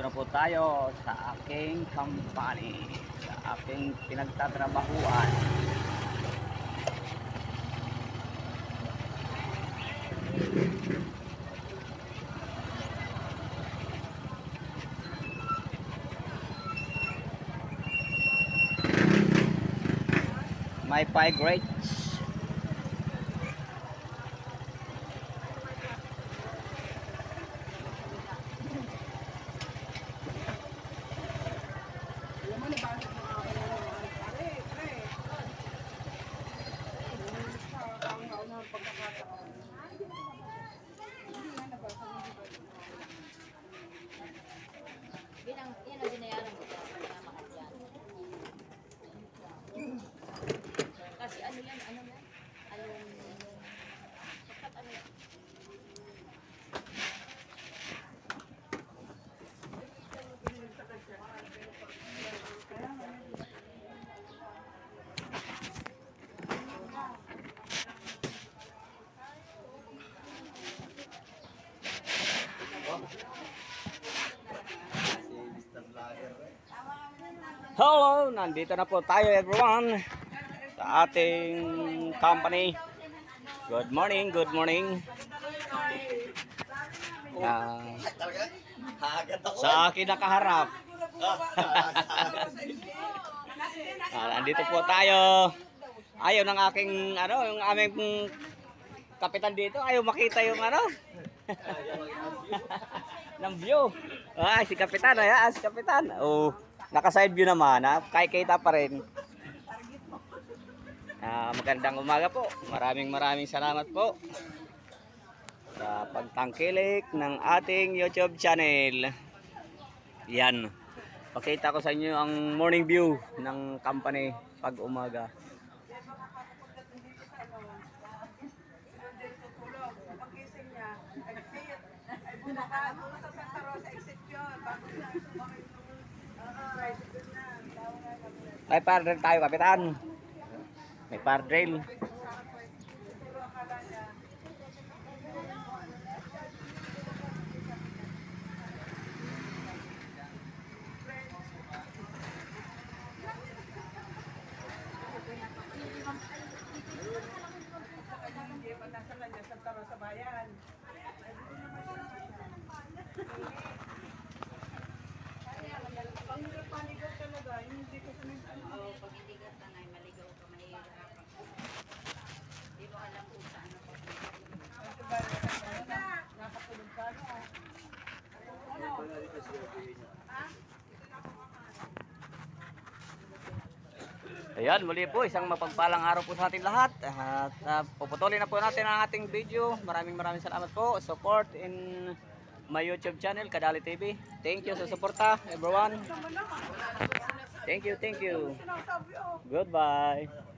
na po tayo sa aking company, sa aking pinagtatrabahuan. My pie grades. Yan ang binayaran ko sa pinamakat yan. Kasi ano yan? Sakat ano yan? Hello, nandito na po tayo everyone sa ating company. Good morning, good morning. Sa akin nakaharap. Nandito po tayo. Ayaw ng aking yung aming kapitan dito, ayaw makita yung ng view. Si kapitan, si kapitan. Oh. Naka-side view naman, kita pa rin. Magandang umaga po. Maraming salamat po sa pagtangkilik ng ating YouTube channel. Yan. Pakita ko sa inyo ang morning view ng company pag umaga. May power drill tayo, kapitan. May power drill. Panigaw talaga, hindi ko sanay pag hindi ka sanay, maligaw ka, mahihirapan ka. Hindi mo alam kung saan ako. Nakatulog ka, Ayan, muli po, isang mapagpalang araw po sa ating lahat. At puputulin na po natin ang ating video. Maraming salamat po. Support in my YouTube channel, Kadali TV. Thank you sa suporta, everyone. Thank you. Goodbye.